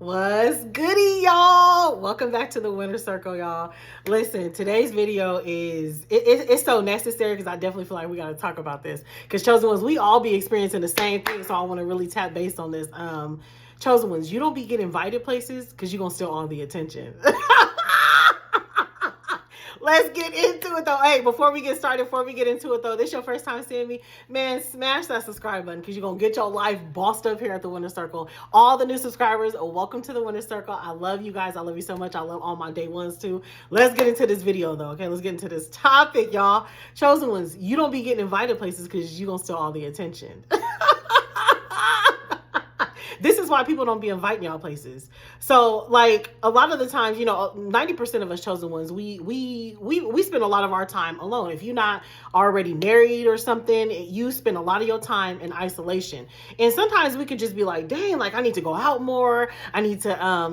What's goody, y'all? Welcome back to the Winner Circle, y'all. Listen, today's video it's so necessary because I definitely feel like we got to talk about this. Because Chosen Ones, we all be experiencing the same thing, so I want to really tap base on this. Chosen Ones, you don't be getting invited places because you're going to steal all the attention. Let's get into it though. Hey, before we get into it though, this your first time seeing me, man, smash that subscribe button because you're going to get your life bossed up here at the Winner Circle. All the new subscribers, welcome to the Winner Circle. I love you guys. I love you so much. I love all my day ones too. Let's get into this video though. Okay, let's get into this topic, y'all. Chosen Ones, you don't be getting invited places because you're going to steal all the attention. This is why people don't be inviting y'all places. So, like, a lot of the times, 90% of us Chosen Ones, we spend a lot of our time alone. If you're not already married or something, you spend a lot of your time in isolation. And sometimes we could just be like, dang, like, I need to go out more. I need to,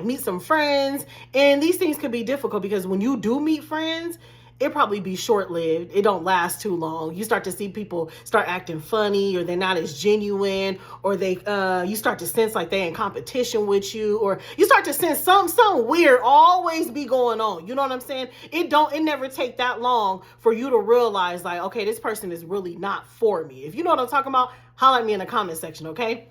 meet some friends. And these things could be difficult because when you do meet friends, it probably be short-lived. It don't last too long. You start to see people start acting funny, or they're not as genuine, or you start to sense like they in competition with you, or you start to sense something weird always be going on. You know what I'm saying? It never take that long for you to realize like, okay, this person is really not for me. If you know what I'm talking about, holler at me in the comment section, okay?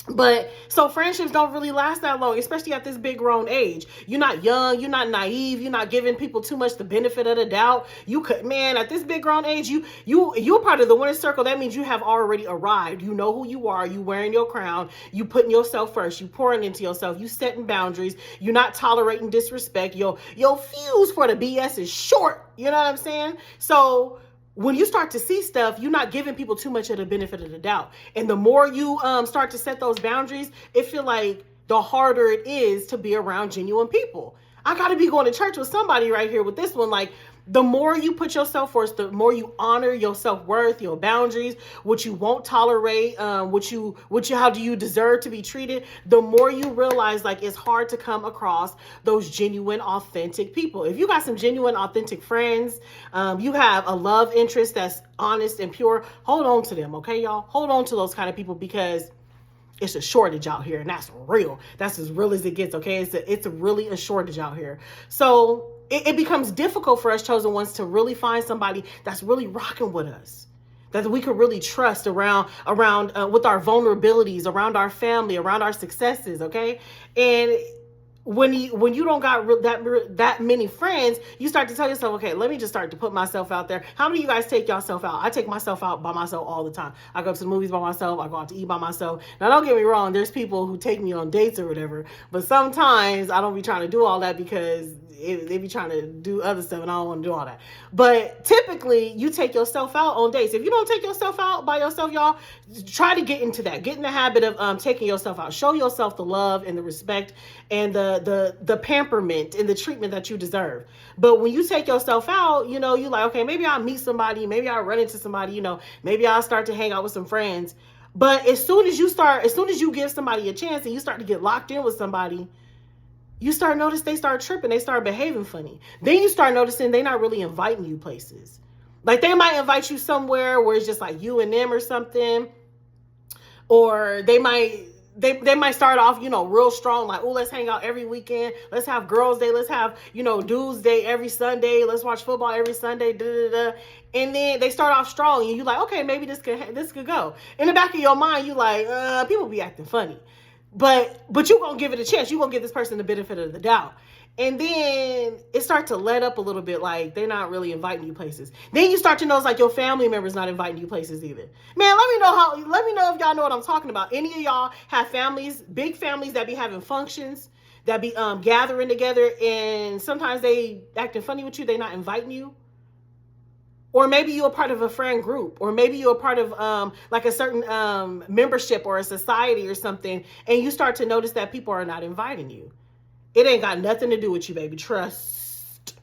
But so friendships don't really last that long, especially at this big grown age. You're not young, you're not naive, you're not giving people too much the benefit of the doubt. You could, man, at this big grown age, you're part of the Winner Circle. That means you have already arrived. You know who you are, you wearing your crown, you putting yourself first, you pouring into yourself, you setting boundaries, you're not tolerating disrespect. Your fuse for the BS is short. You know what I'm saying? So when you start to see stuff, you're not giving people too much of the benefit of the doubt. And the more you start to set those boundaries, it feel like the harder it is to be around genuine people. I got to be going to church with somebody right here with this one. Like, the more you put yourself first, the more you honor your self-worth, your boundaries, what you won't tolerate, how do you deserve to be treated, the more you realize like it's hard to come across those genuine, authentic people. If you got some genuine, authentic friends, you have a love interest that's honest and pure, hold on to them, okay, y'all? Hold on to those kind of people because it's a shortage out here, and that's real. That's as real as it gets, okay? It's really a shortage out here. So it becomes difficult for us Chosen Ones to really find somebody that's really rocking with us, that we could really trust around with our vulnerabilities, around our family, around our successes, okay? And when you don't got that many friends, you start to tell yourself, okay, let me just start to put myself out there. How many of you guys take yourself out? I take myself out by myself all the time. I go to the movies by myself. I go out to eat by myself. Now, don't get me wrong. There's people who take me on dates or whatever, but sometimes I don't be trying to do all that because they be trying to do other stuff and I don't want to do all that. But typically you take yourself out on dates. If you don't take yourself out by yourself, y'all, try to get into that. Get in the habit of taking yourself out. Show yourself the love and the respect and the pamperment and the treatment that you deserve. But when you take yourself out, you're like, okay, maybe I'll meet somebody, maybe I'll run into somebody, maybe I'll start to hang out with some friends. But as soon as you give somebody a chance and you start to get locked in with somebody, you start notice they start tripping, they start behaving funny. Then you start noticing they're not really inviting you places. Like, they might invite you somewhere where it's just like you and them or something. Or they might start off, real strong, like, oh, let's hang out every weekend. Let's have girls' day. Let's have, dudes' day every Sunday. Let's watch football every Sunday. And then they start off strong and you're like, okay, maybe this could go. In the back of your mind, you like, people be acting funny. But you're going to give it a chance. You're going to give this person the benefit of the doubt. And then it starts to let up a little bit, like they're not really inviting you places. Then you start to notice like your family members not inviting you places either. Man, let me know if y'all know what I'm talking about. Any of y'all have families, big families that be having functions, that be gathering together, and sometimes they acting funny with you, they not inviting you. Or maybe you're a part of a friend group, or maybe you're a part of like a certain membership or a society or something, and you start to notice that people are not inviting you. It ain't got nothing to do with you, baby. Trust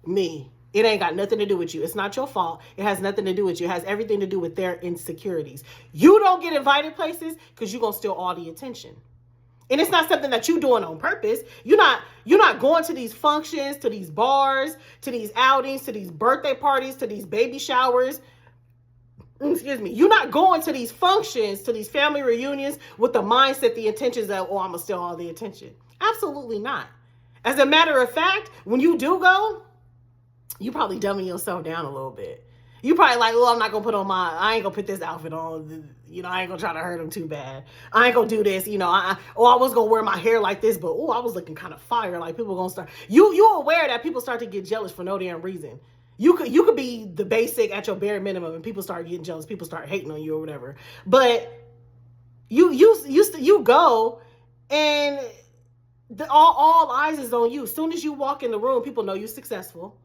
me. It ain't got nothing to do with you. It's not your fault. It has nothing to do with you. It has everything to do with their insecurities. You don't get invited places because you're going to steal all the attention. And it's not something that you're doing on purpose. You're not going to these functions, to these bars, to these outings, to these birthday parties, to these baby showers, excuse me, you're not going to these functions, to these family reunions with the mindset, the intentions that, oh, I'm going to steal all the attention. Absolutely not. As a matter of fact, when you do go, you probably dumbing yourself down a little bit. You probably like, oh, I'm not going to I ain't going to put this outfit on. You know, I ain't going to try to hurt him too bad. I ain't going to do this. You know, I was going to wear my hair like this, but I was looking kind of fire. Like people going to start, you're aware that people start to get jealous for no damn reason. You could be the basic at your bare minimum and people start getting jealous. People start hating on you or whatever. But you go and all eyes is on you. As soon as you walk in the room, people know you're successful.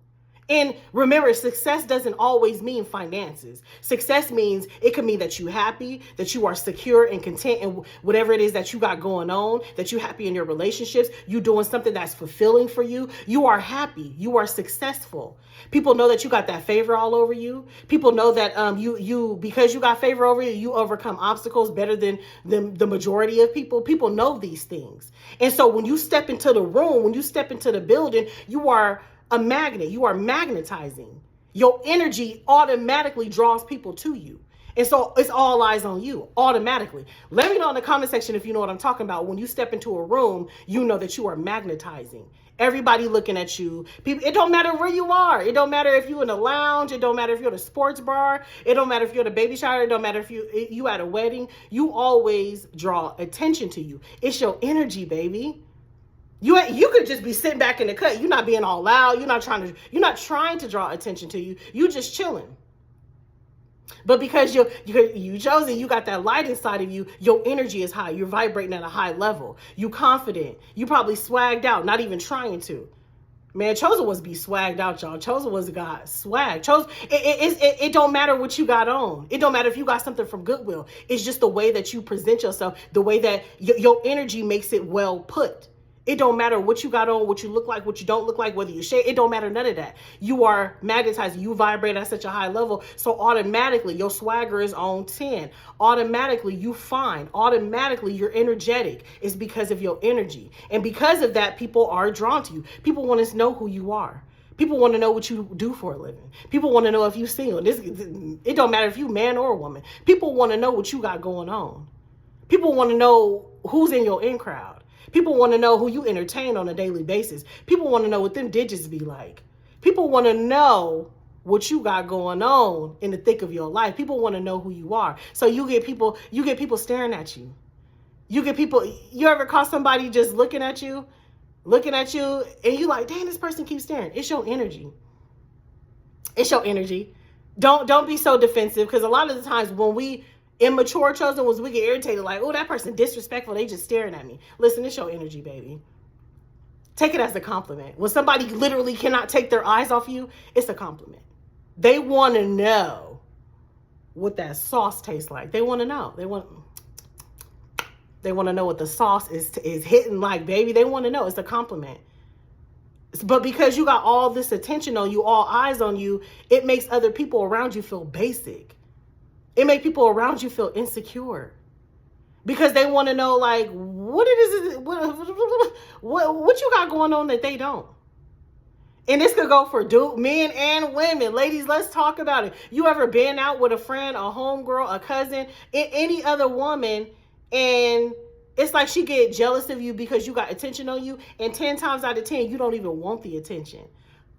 And remember, success doesn't always mean finances. Success means it could mean that you're happy, that you are secure and content in whatever it is that you got going on, that you're happy in your relationships, you doing something that's fulfilling for you. You are happy. You are successful. People know that you got that favor all over you. People know that you because you got favor over you, you overcome obstacles better than the majority of people. People know these things. And so when you step into the room, when you step into the building, you are a magnet. You are magnetizing. Your energy automatically draws people to you. And so it's all eyes on you automatically. Let me know in the comment section if you know what I'm talking about. When you step into a room, you know that you are magnetizing. Everybody looking at you. People, it don't matter where you are. It don't matter if you're in a lounge. It don't matter if you're at a sports bar. It don't matter if you're at a baby shower. It don't matter if you at a wedding. You always draw attention to you. It's your energy, baby. You could just be sitting back in the cut. You're not being all loud. You're not trying to draw attention to you. You just chilling. But because you chosen, you got that light inside of you, your energy is high. You're vibrating at a high level. You confident. You probably swagged out, not even trying to. Man, chosen was be swagged out, y'all. Chosen was got swag. Chosen, it don't matter what you got on. It don't matter if you got something from Goodwill. It's just the way that you present yourself, the way that your energy makes it well put. It don't matter what you got on, what you look like, what you don't look like, whether you shave. It don't matter, none of that. You are magnetizing. You vibrate at such a high level. So automatically your swagger is on 10. Automatically you fine. Automatically you're energetic. It's because of your energy. And because of that, people are drawn to you. People want to know who you are. People want to know what you do for a living. People want to know if you're single. It don't matter if you man or a woman. People want to know what you got going on. People want to know who's in your in crowd. People want to know who you entertain on a daily basis. People want to know what them digits be like. People want to know what you got going on in the thick of your life. People want to know who you are. So you get people staring at you. You ever caught somebody just looking at you, and you like, dang, this person keeps staring. It's your energy. It's your energy. Don't be so defensive, because a lot of the times when we immature chosen ones, we get irritated like, oh, that person disrespectful, they just staring at me. Listen, it's your energy, baby. Take it as a compliment. When somebody literally cannot take their eyes off you, it's a compliment. They want to know what that sauce tastes like. They want to know. They want to know what the sauce is hitting like, baby. They want to know. It's a compliment. But because you got all this attention on you, all eyes on you, it makes other people around you feel basic. It makes people around you feel insecure, because they want to know, like, what you got going on that they don't. And this could go for men and women. Ladies, let's talk about it. You ever been out with a friend, a homegirl, a cousin, any other woman, and it's like she get jealous of you because you got attention on you, and 10 times out of 10, you don't even want the attention.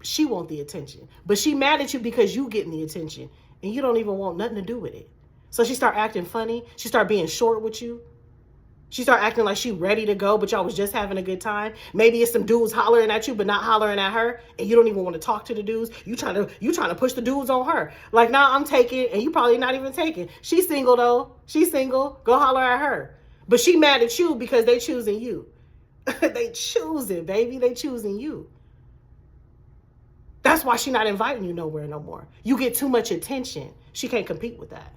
She want the attention, but she mad at you because you getting the attention. And you don't even want nothing to do with it. So she start acting funny. She start being short with you. She start acting like she ready to go, but y'all was just having a good time. Maybe it's some dudes hollering at you, but not hollering at her. And you don't even want to talk to the dudes. You trying to push the dudes on her. Like, nah, I'm taking, and you probably not even taking. She's single though. She's single. Go holler at her. But she mad at you because they choosing you. They choosing, baby. They choosing you. That's why she's not inviting you nowhere no more. You get too much attention. She can't compete with that.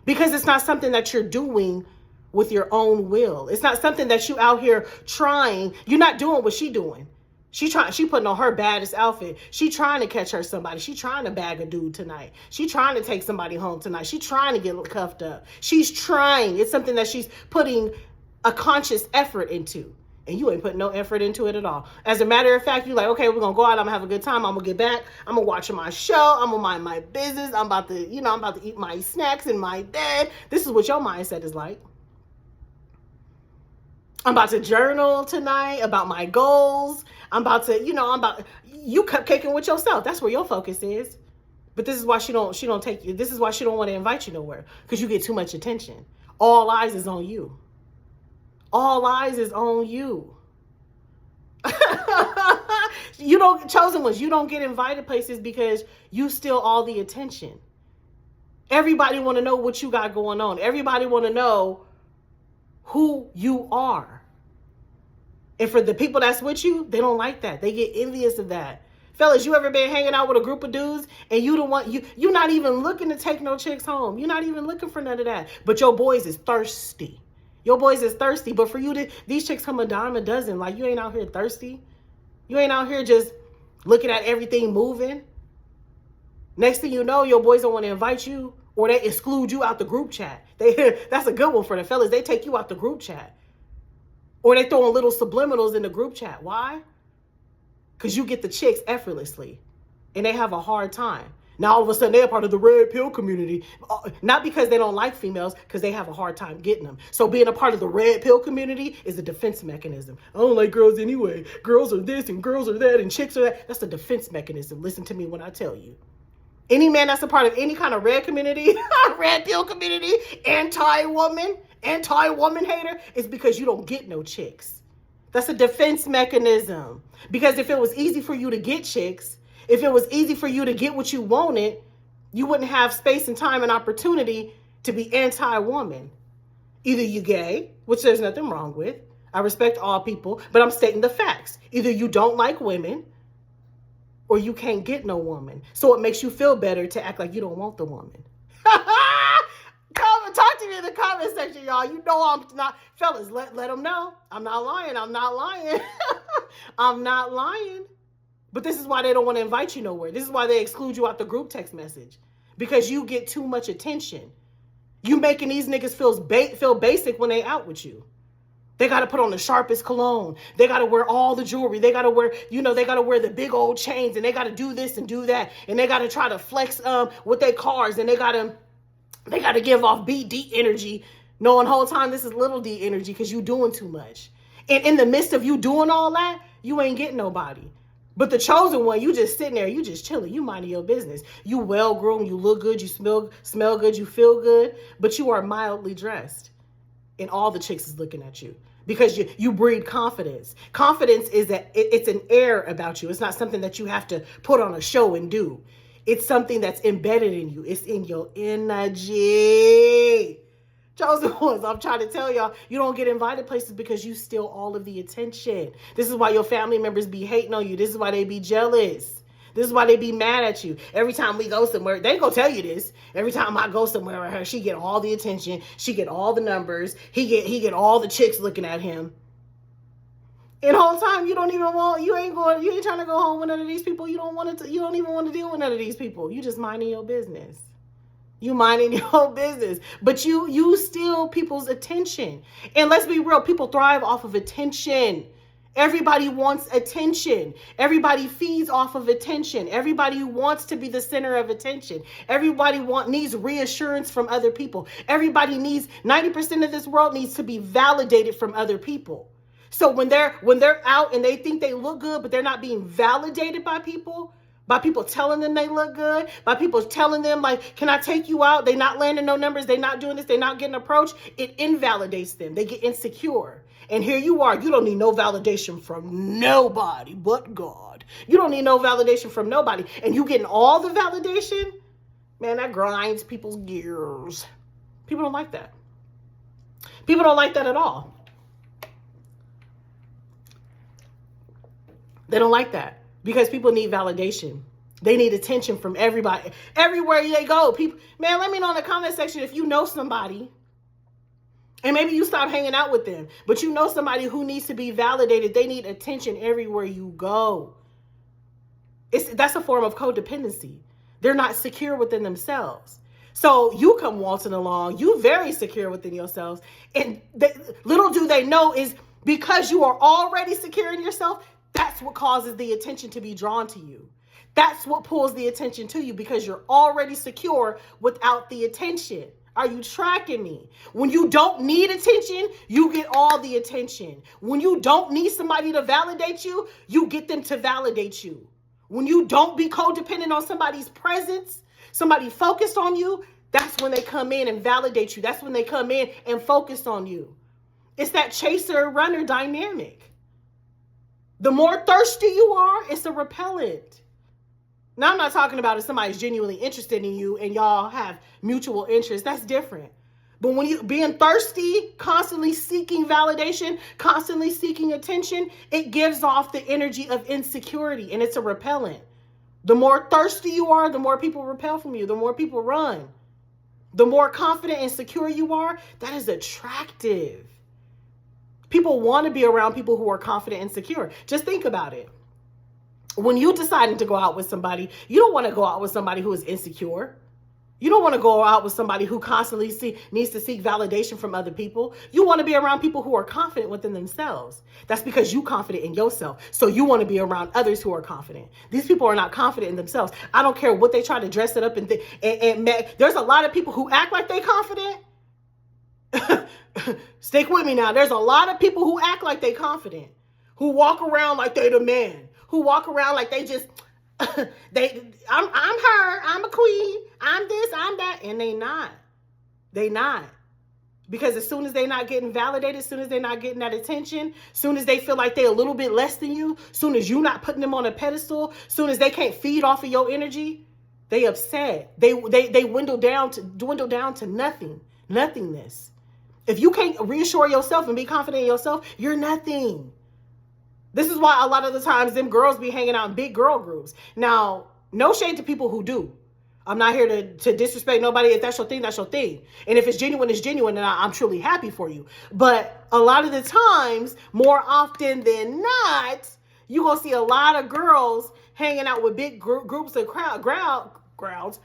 Because it's not something that you're doing with your own will. It's not something that you out here trying. You're not doing what she doing. She putting on her baddest outfit. She trying to catch her somebody. She trying to bag a dude tonight. She trying to take somebody home tonight. She trying to get cuffed up. She's trying. It's something that she's putting a conscious effort into. and you ain't putting no effort into it at all. As a matter of fact, you like, okay, we're gonna go out, I'm gonna have a good time, I'm gonna get back, I'm gonna watch my show, I'm gonna mind my business, I'm about to eat my snacks in my bed. This is what your mindset is like. I'm about to journal tonight about my goals. I'm about to, you cupcaking with yourself. That's where your focus is. But this is why she don't take you. This is why she don't want to invite you nowhere, because you get too much attention. All eyes is on you. All eyes is on you. Chosen ones, you don't get invited places because you steal all the attention. Everybody want to know what you got going on. Everybody want to know who you are. And for the people that's with you, they don't like that. They get envious of that. Fellas, you ever been hanging out with a group of dudes and you're not even looking to take no chicks home. You're not even looking for none of that. But your boys is thirsty. Your boys is thirsty. But for you, these chicks come a dime a dozen. Like, you ain't out here thirsty. You ain't out here just looking at everything moving. Next thing you know, your boys don't want to invite you, or they exclude you out the group chat. That's a good one for the fellas. They take you out the group chat. Or they throwing little subliminals in the group chat. Why? Because you get the chicks effortlessly. And they have a hard time. Now all of a sudden they're part of the red pill community. Not because they don't like females, because they have a hard time getting them. So being a part of the red pill community is a defense mechanism. I don't like girls anyway. Girls are this and girls are that and chicks are that. That's a defense mechanism. Listen to me when I tell you. Any man that's a part of any kind of red community, red pill community, anti-woman hater, is because you don't get no chicks. That's a defense mechanism. Because if it was easy for you to get chicks, if it was easy for you to get what you wanted, you wouldn't have space and time and opportunity to be anti-woman. Either you gay, which there's nothing wrong with. I respect all people, but I'm stating the facts. Either you don't like women, or you can't get no woman. So it makes you feel better to act like you don't want the woman. Come and talk to me in the comment section, y'all. You know I'm not. Fellas, let them know. I'm not lying. I'm not lying. I'm not lying. But this is why they don't want to invite you nowhere. This is why they exclude you out the group text message. Because you get too much attention. You making these niggas feel basic when they out with you. They got to put on the sharpest cologne. They got to wear all the jewelry. They got to wear, they got to wear the big old chains, and they got to do this and do that. And they got to try to flex with their cars, and they got to give off big D energy, knowing the whole time this is little D energy because you doing too much. And in the midst of you doing all that, you ain't getting nobody. But the chosen one, you just sitting there, you just chilling, you minding your business. You well-groomed, you look good, you smell good, you feel good, but you are mildly dressed. And all the chicks is looking at you because you breed confidence. Confidence is it's an air about you. It's not something that you have to put on a show and do. It's something that's embedded in you. It's in your energy. Chosen ones, I'm trying to tell y'all, you don't get invited places because you steal all of the attention. This is why your family members be hating on you. This is why they be jealous. This is why they be mad at you. Every time we go somewhere, they gonna tell you this. Every time I go somewhere with her, she get all the attention. She get all the numbers. He get all the chicks looking at him. And the whole time you ain't trying to go home with none of these people. You don't even want to deal with none of these people. You just minding your business. You minding your business. But you steal people's attention. And let's be real, people thrive off of attention. Everybody wants attention. Everybody feeds off of attention. Everybody wants to be the center of attention. Everybody needs reassurance from other people. 90% of this world needs to be validated from other people. So when they're out and they think they look good, but they're not being validated by people telling them they look good, by people telling them, like, can I take you out? They not landing no numbers. They not doing this. They not getting approached. It invalidates them. They get insecure. And here you are. You don't need no validation from nobody but God. You don't need no validation from nobody. And you getting all the validation? Man, that grinds people's gears. People don't like that. People don't like that at all. They don't like that because people need validation. They need attention from everybody. Everywhere they go, people, man, let me know in the comment section if you know somebody. And maybe you stop hanging out with them, but you know somebody who needs to be validated. They need attention everywhere you go. That's a form of codependency. They're not secure within themselves. So you come waltzing along, you very secure within yourselves. And little do they know is Because you are already secure in yourself, that's what causes the attention to be drawn to you. That's what pulls the attention to you, because you're already secure without the attention. Are you tracking me? When you don't need attention, you get all the attention. When you don't need somebody to validate you, you get them to validate you. When you don't be codependent on somebody's presence, somebody focused on you, that's when they come in and validate you. That's when they come in and focus on you. It's that chaser-runner dynamic. The more thirsty you are, it's a repellent. Now, I'm not talking about if somebody's genuinely interested in you and y'all have mutual interest. That's different. But when you being thirsty, constantly seeking validation, constantly seeking attention, it gives off the energy of insecurity, and it's a repellent. The more thirsty you are, the more people repel from you, the more people run. The more confident and secure you are, that is attractive. People want to be around people who are confident and secure. Just think about it. When you deciding to go out with somebody, you don't want to go out with somebody who is insecure. You don't want to go out with somebody who constantly needs to seek validation from other people. You want to be around people who are confident within themselves. That's because you're confident in yourself. So you want to be around others who are confident. These people are not confident in themselves. I don't care what they try to dress it up and there's a lot of people who act like they confident. Stick with me now. There's a lot of people who act like they confident, who walk around like they the man, who walk around like they just I'm her, I'm a queen, I'm this, I'm that, and they not. Because as soon as they're not getting validated, as soon as they're not getting that attention, as soon as they feel like they're a little bit less than you, as soon as you're not putting them on a pedestal, as soon as they can't feed off of your energy, they upset. They dwindle down to nothingness. If you can't reassure yourself and be confident in yourself, you're nothing. This is why a lot of the times them girls be hanging out in big girl groups. Now, no shade to people who do. I'm not here to disrespect nobody. If that's your thing, that's your thing. And if it's genuine, it's genuine, and I'm truly happy for you. But a lot of the times, more often than not, you're going to see a lot of girls hanging out with big groups of crowds,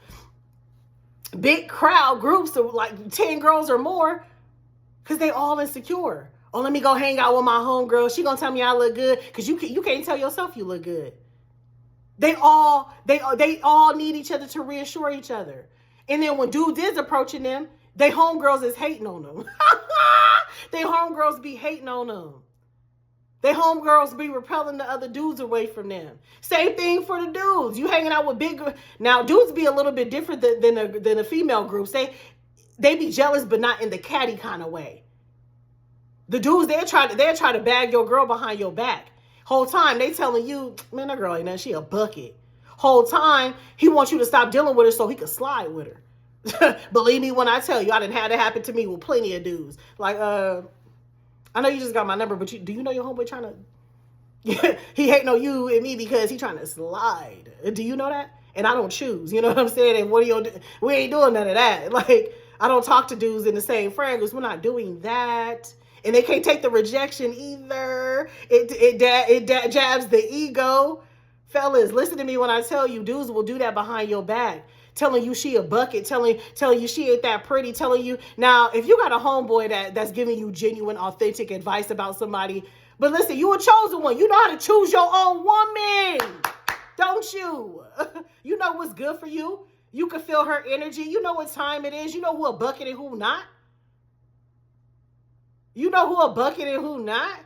big crowd groups of like 10 girls or more, because they all insecure. Oh, let me go hang out with my homegirl. She gonna tell me I look good, because you can't tell yourself you look good. They all need each other to reassure each other. And then when dudes is approaching them, they homegirls is hating on them. They homegirls be hating on them. They homegirls be repelling the other dudes away from them. Same thing for the dudes. You hanging out with big. Now dudes be a little bit different than the female groups. They be jealous, but not in the catty kind of way. The dudes, they'll try to bag your girl behind your back. Whole time they telling you, man, that girl ain't nothing, she a bucket. Whole time he wants you to stop dealing with her so he can slide with her. Believe me when I tell you, I done had it happen to me with plenty of dudes. Like, I know you just got my number, but do you know your homeboy trying to? He hating on you and me because he trying to slide. Do you know that? And I don't choose. You know what I'm saying? And we ain't doing none of that. Like, I don't talk to dudes in the same friend groups. We're not doing that. And they can't take the rejection either. It jabs the ego. Fellas, listen to me when I tell you, dudes will do that behind your back. Telling you she a bucket, telling you she ain't that pretty, telling you. Now, if you got a homeboy that's giving you genuine, authentic advice about somebody, but listen, you a chosen one. You know how to choose your own woman, don't you? You know what's good for you. You can feel her energy. You know what time it is. You know who a bucket and who not. You know who a bucket and who not?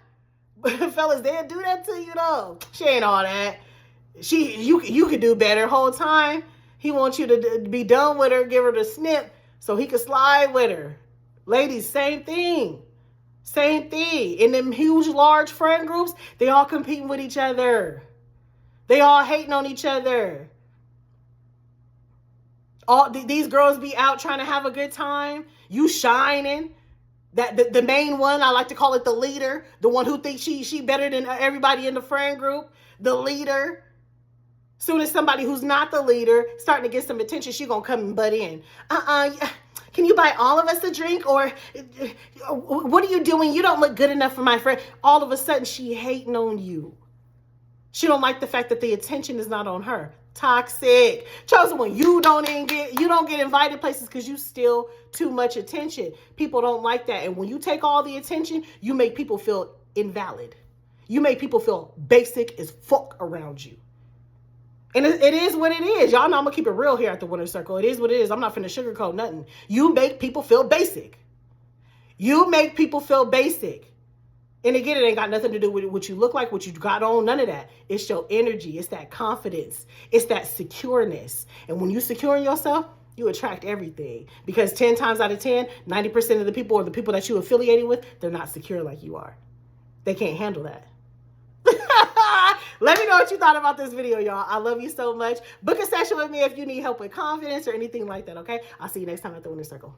Fellas, they'll do that to you though. She ain't all that. You could do better. Whole time, he wants you to be done with her, give her the snip so he could slide with her. Ladies, same thing. Same thing. In them huge, large friend groups, they all competing with each other. They all hating on each other. All these girls be out trying to have a good time. You shining. That the main one, I like to call it the leader, the one who thinks she better than everybody in the friend group, the leader. Soon as somebody who's not the leader starting to get some attention, she gonna come and butt in. Can you buy all of us a drink? Or what are you doing? You don't look good enough for my friend. All of a sudden, she hating on you. She don't like the fact that the attention is not on her. Toxic. Chosen one, you don't get invited places because you steal too much attention. People don't like that. And when you take all the attention, you make people feel invalid. You make people feel basic as fuck around you. And it is what it is. Y'all know I'm gonna keep it real here at the Winner's Circle. It is what it is. I'm not finna sugarcoat nothing. You make people feel basic. You make people feel basic. And again, it ain't got nothing to do with what you look like, what you got on, none of that. It's your energy. It's that confidence. It's that secureness. And when you secure in yourself, you attract everything. Because 10 times out of 10, 90% of the people or the people that you affiliated with, they're not secure like you are. They can't handle that. Let me know what you thought about this video, y'all. I love you so much. Book a session with me if you need help with confidence or anything like that, okay? I'll see you next time at the Winner's Circle.